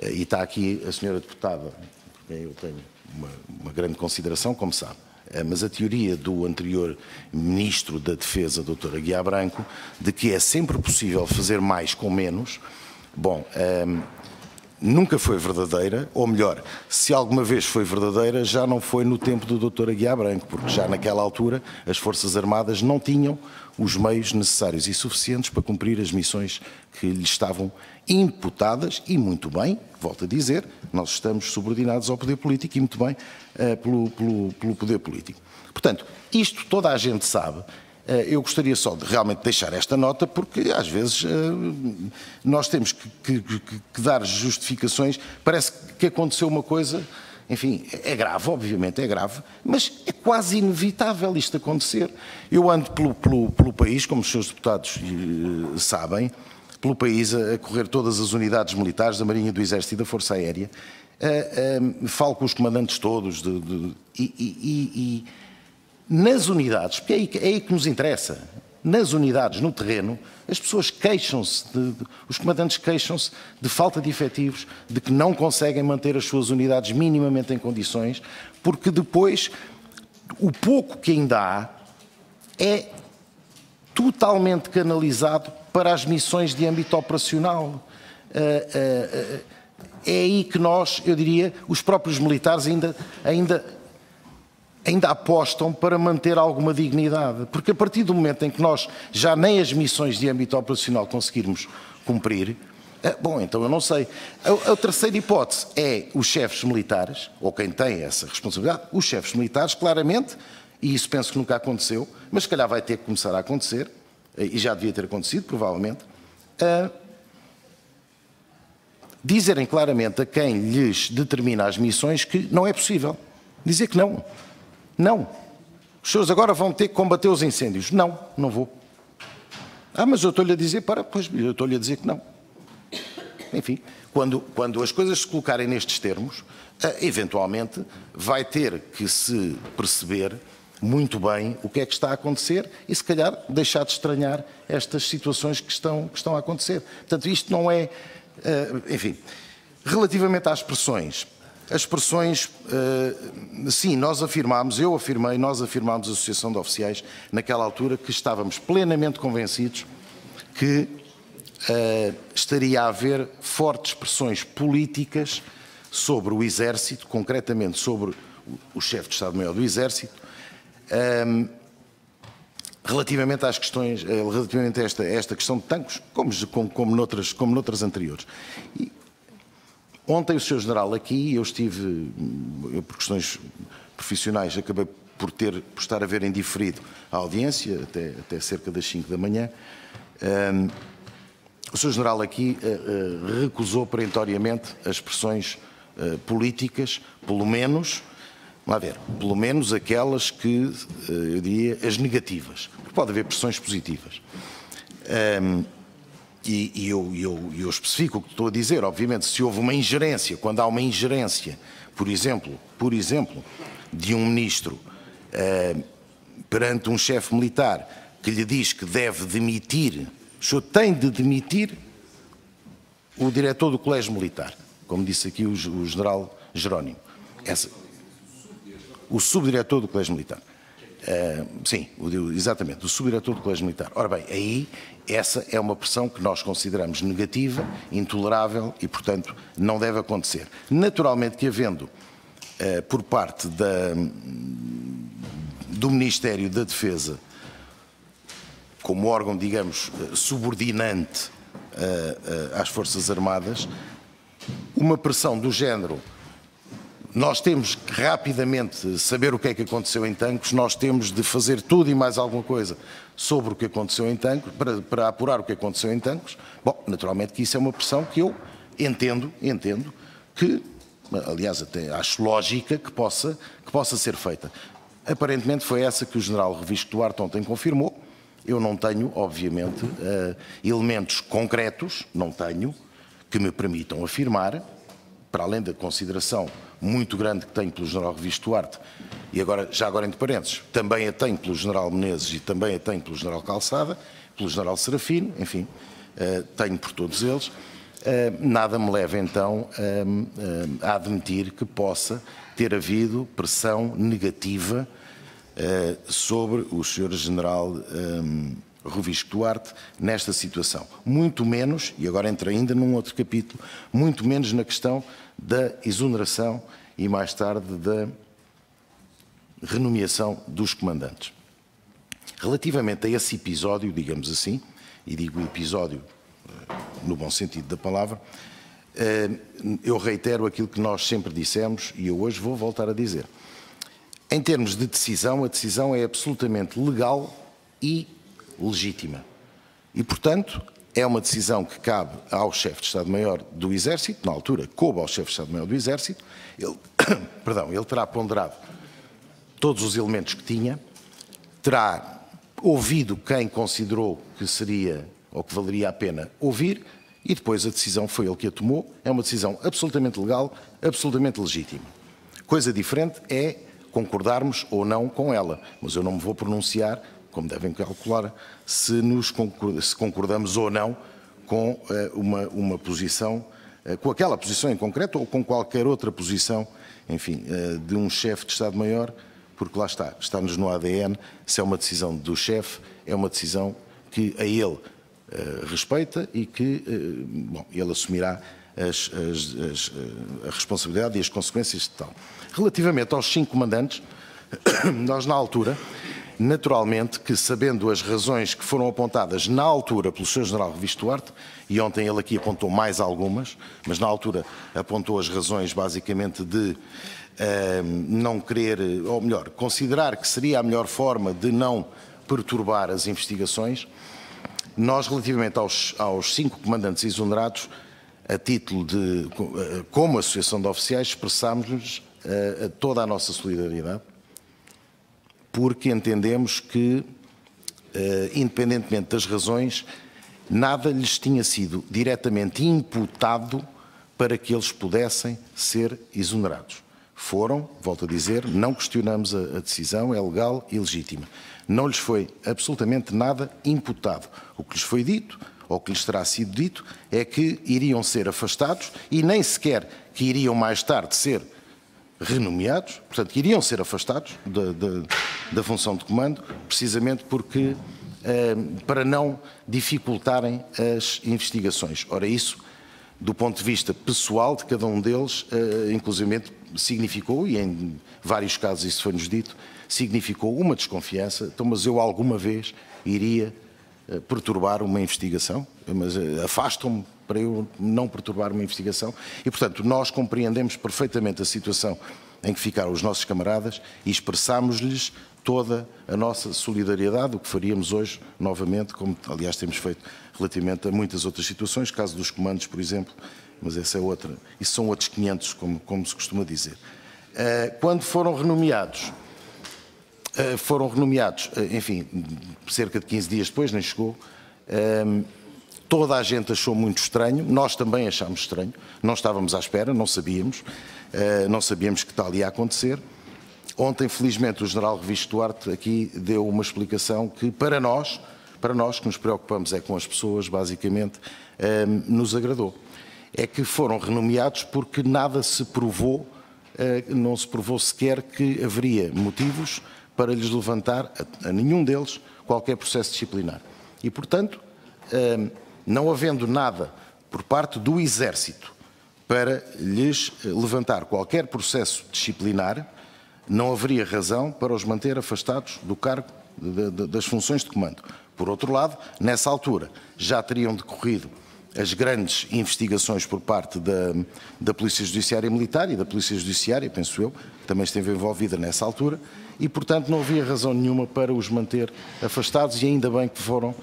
e está aqui a senhora deputada, por quem eu tenho uma grande consideração, como sabe, mas a teoria do anterior Ministro da Defesa, Dr. Aguiar Branco, de que é sempre possível fazer mais com menos, bom, nunca foi verdadeira, ou melhor, se alguma vez foi verdadeira, já não foi no tempo do Dr. Aguiar Branco, porque já naquela altura as Forças Armadas não tinham os meios necessários e suficientes para cumprir as missões que lhes estavam imputadas, e muito bem, volto a dizer, nós estamos subordinados ao poder político e muito bem pelo poder político. Portanto, isto toda a gente sabe. Eu gostaria só de realmente deixar esta nota, porque às vezes nós temos que dar justificações. Parece que aconteceu uma coisa, enfim, é grave, obviamente é grave, mas é quase inevitável isto acontecer. Eu ando pelo país, como os senhores deputados sabem, pelo país a correr todas as unidades militares da Marinha, do Exército e da Força Aérea, falo com os comandantes todos e nas unidades, porque é aí que nos interessa, nas unidades, no terreno, as pessoas queixam-se, os comandantes queixam-se de falta de efetivos, de que não conseguem manter as suas unidades minimamente em condições, porque depois o pouco que ainda há é totalmente canalizado para as missões de âmbito operacional. É aí que nós, eu diria, os próprios militares ainda apostam para manter alguma dignidade, porque a partir do momento em que nós já nem as missões de âmbito operacional conseguirmos cumprir, bom, então eu não sei. A terceira hipótese é os chefes militares, ou quem tem essa responsabilidade, os chefes militares, claramente, e isso penso que nunca aconteceu, mas se calhar vai ter que começar a acontecer, e já devia ter acontecido, provavelmente, dizerem claramente a quem lhes determina as missões que não é possível. Dizer que não. Não. Os senhores agora vão ter que combater os incêndios. Não, não vou. Mas eu estou-lhe a dizer, pois eu estou-lhe a dizer que não. Enfim, quando as coisas se colocarem nestes termos, eventualmente vai ter que se perceber muito bem o que é que está a acontecer e se calhar deixar de estranhar estas situações que estão a acontecer. Portanto, isto não é... enfim, relativamente às expressões... As expressões, sim, nós afirmámos, eu afirmei, nós afirmámos a Associação de Oficiais, naquela altura, que estávamos plenamente convencidos que estaria a haver fortes pressões políticas sobre o Exército, concretamente sobre o chefe de Estado-Maior do Exército, relativamente às questões, relativamente a esta questão de tanques, como noutras anteriores. Ontem o Sr. General aqui, eu por questões profissionais, acabei por estar a ver em diferido a audiência, até cerca das 5 da manhã. O Sr. General aqui recusou perentoriamente as pressões políticas, pelo menos, vamos ver, pelo menos aquelas que, eu diria, as negativas. Porque pode haver pressões positivas. E eu especifico o que estou a dizer. Obviamente, se houve uma ingerência, quando há uma ingerência, por exemplo, de um ministro perante um chefe militar que lhe diz que deve demitir, o senhor tem de demitir o diretor do Colégio Militar, como disse aqui o general Jerónimo. O subdiretor do Colégio Militar. Sim, exatamente, o subdiretor do Colégio Militar. Ora bem, aí essa é uma pressão que nós consideramos negativa, intolerável e, portanto, não deve acontecer. Naturalmente que havendo, por parte do Ministério da Defesa, como órgão, digamos, subordinante às Forças Armadas, uma pressão do género nós temos que rapidamente saber o que é que aconteceu em Tancos, nós temos de fazer tudo e mais alguma coisa sobre o que aconteceu em Tancos, para apurar o que aconteceu em Tancos. Bom, naturalmente que isso é uma pressão que eu entendo que, aliás, até acho lógica que possa ser feita. Aparentemente foi essa que o general Revisco Duarte ontem confirmou. Eu não tenho, obviamente, elementos concretos, não tenho, que me permitam afirmar, para além da consideração muito grande que tenho pelo general Revisco Duarte, e agora, já agora entre parênteses, também a tenho pelo general Menezes e também a tenho pelo general Calçada, pelo general Serafino, enfim, tenho por todos eles, nada me leva então a admitir que possa ter havido pressão negativa sobre o Sr. General Revisco Duarte nesta situação. Muito menos, e agora entra ainda num outro capítulo, muito menos na questão da exoneração e mais tarde da renomeação dos comandantes. Relativamente a esse episódio, digamos assim, e digo episódio no bom sentido da palavra, eu reitero aquilo que nós sempre dissemos e eu hoje vou voltar a dizer. Em termos de decisão, a decisão é absolutamente legal e legítima. E, portanto, é uma decisão que cabe ao chefe de Estado-Maior do Exército, na altura coube ao chefe de Estado-Maior do Exército, ele terá ponderado todos os elementos que tinha, terá ouvido quem considerou que seria ou que valeria a pena ouvir e depois a decisão foi ele que a tomou. É uma decisão absolutamente legal, absolutamente legítima. Coisa diferente é concordarmos ou não com ela, mas eu não me vou pronunciar, como devem calcular, se concordamos ou não com uma posição, com aquela posição em concreto ou com qualquer outra posição, enfim, de um chefe de Estado-Maior, porque lá está-nos no ADN, se é uma decisão do chefe, é uma decisão que a ele respeita e que bom, ele assumirá a responsabilidade e as consequências de tal. Relativamente aos 5 comandantes, nós na altura, naturalmente que sabendo as razões que foram apontadas na altura pelo Sr. General Revisco Duarte, e ontem ele aqui apontou mais algumas, mas na altura apontou as razões basicamente de não querer, ou melhor, considerar que seria a melhor forma de não perturbar as investigações, nós relativamente aos 5 comandantes exonerados, a título de, como Associação de Oficiais, expressámos-lhes toda a nossa solidariedade, porque entendemos que, independentemente das razões, nada lhes tinha sido diretamente imputado para que eles pudessem ser exonerados. Foram, volto a dizer, não questionamos a decisão, é legal e legítima. Não lhes foi absolutamente nada imputado. O que lhes foi dito, ou que lhes terá sido dito, é que iriam ser afastados e nem sequer que iriam mais tarde ser renomeados, portanto, que iriam ser afastados da função de comando, precisamente porque, para não dificultarem as investigações. Ora, isso, do ponto de vista pessoal de cada um deles, inclusivamente significou, e em vários casos isso foi-nos dito, significou uma desconfiança. Então, mas eu alguma vez iria perturbar uma investigação, mas afastam-me para eu não perturbar uma investigação e, portanto, nós compreendemos perfeitamente a situação em que ficaram os nossos camaradas e expressámos-lhes toda a nossa solidariedade, o que faríamos hoje, novamente, como aliás temos feito relativamente a muitas outras situações, caso dos comandos, por exemplo, mas essa é outra, isso são outros 500, como se costuma dizer. Quando foram renomeados, enfim, cerca de 15 dias depois, nem chegou, toda a gente achou muito estranho, nós também achámos estranho, não estávamos à espera, não sabíamos que tal ia acontecer. Ontem, felizmente, o general Revisco Duarte aqui deu uma explicação que para nós que nos preocupamos é com as pessoas, basicamente, nos agradou. É que foram renomeados porque nada se provou, não se provou sequer que haveria motivos para lhes levantar, a nenhum deles, qualquer processo disciplinar. E, portanto, não havendo nada por parte do Exército para lhes levantar qualquer processo disciplinar, não haveria razão para os manter afastados do cargo das funções de comando. Por outro lado, nessa altura, já teriam decorrido as grandes investigações por parte da Polícia Judiciária Militar e da Polícia Judiciária, penso eu, que também esteve envolvida nessa altura, e, portanto, não havia razão nenhuma para os manter afastados, e ainda bem que foram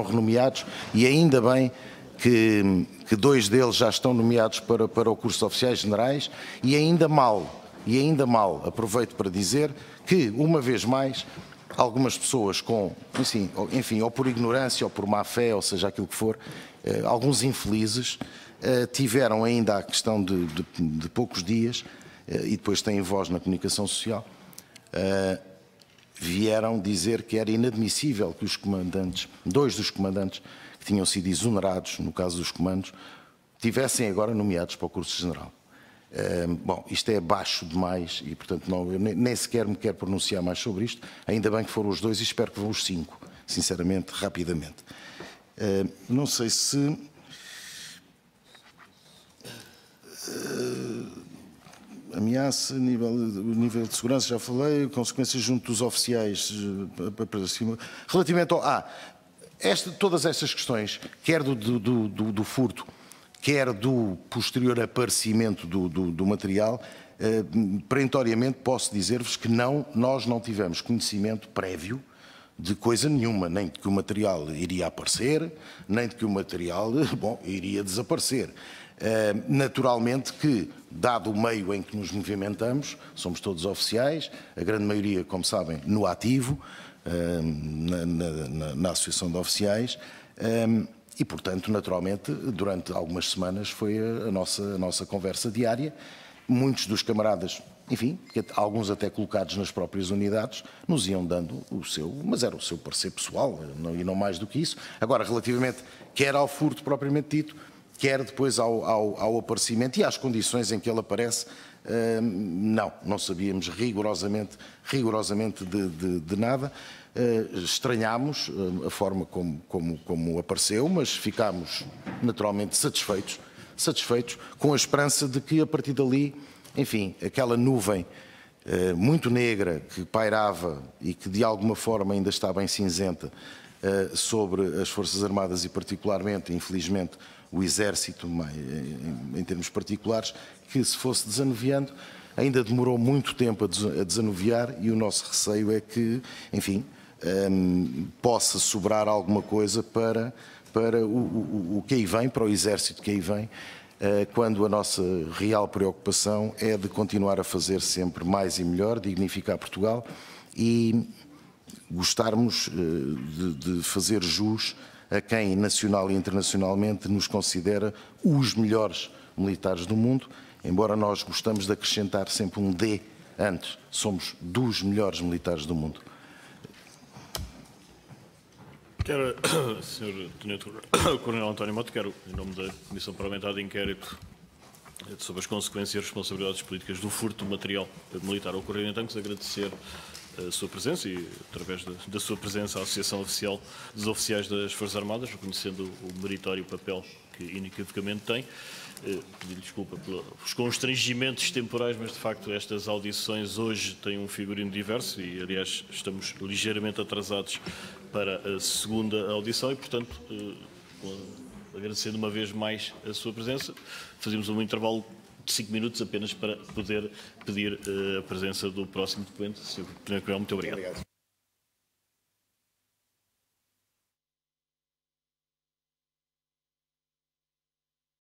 renomeados, e ainda bem que 2 deles já estão nomeados para o curso de oficiais generais, e ainda mal, aproveito para dizer que, uma vez mais, algumas pessoas enfim, ou por ignorância ou por má fé, ou seja, aquilo que for, alguns infelizes, tiveram ainda a questão de poucos dias, e depois têm voz na comunicação social, vieram dizer que era inadmissível que os comandantes, 2 dos comandantes que tinham sido exonerados, no caso dos comandos, tivessem agora nomeados para o curso general. Bom, isto é baixo demais e, portanto, eu nem sequer me quero pronunciar mais sobre isto. Ainda bem que foram os 2 e espero que vão os 5, sinceramente, rapidamente. Não sei se... ameaça, nível de segurança, já falei, consequências junto dos oficiais para cima. Relativamente ao... todas estas questões, quer do furto, quer do posterior aparecimento do material, perentoriamente posso dizer-vos que nós não tivemos conhecimento prévio de coisa nenhuma, nem de que o material iria aparecer, nem de que o material, iria desaparecer. Naturalmente que, dado o meio em que nos movimentamos, somos todos oficiais, a grande maioria, como sabem, no ativo, na Associação de Oficiais, e, portanto, naturalmente, durante algumas semanas foi a nossa conversa diária. Muitos dos camaradas, enfim, alguns até colocados nas próprias unidades, nos iam dando mas era o seu parecer pessoal, e não mais do que isso. Agora, relativamente quer ao furto propriamente dito, quer depois ao aparecimento e às condições em que ele aparece, não sabíamos rigorosamente de nada. Estranhámos a forma como apareceu, mas ficámos naturalmente satisfeitos com a esperança de que a partir dali, enfim, aquela nuvem muito negra que pairava e que de alguma forma ainda está bem cinzenta sobre as Forças Armadas e particularmente, infelizmente, o Exército, em termos particulares, que se fosse desanuviando, ainda demorou muito tempo a desanuviar e o nosso receio é que, enfim, possa sobrar alguma coisa para o que aí vem, para o Exército que aí vem, quando a nossa real preocupação é de continuar a fazer sempre mais e melhor, dignificar Portugal e gostarmos de fazer jus a quem nacional e internacionalmente nos considera os melhores militares do mundo, embora nós gostamos de acrescentar sempre um D antes, somos dos melhores militares do mundo. Quero, Sr. Tenente Coronel António Mota, quero, em nome da Comissão Parlamentar de Inquérito sobre as consequências e responsabilidades políticas do furto do material militar ocorrido em Tancos, agradecer a sua presença e, através da sua presença, a Associação Oficial dos Oficiais das Forças Armadas, reconhecendo o meritório papel que inequivocamente tem. Pedir desculpa pelos constrangimentos temporais, mas de facto estas audições hoje têm um figurino diverso e, aliás, estamos ligeiramente atrasados para a segunda audição e, portanto, agradecendo uma vez mais a sua presença, fazemos um intervalo de 5 minutos apenas para poder pedir a presença do próximo depoente. Sr. Tenente Coronel, muito obrigado.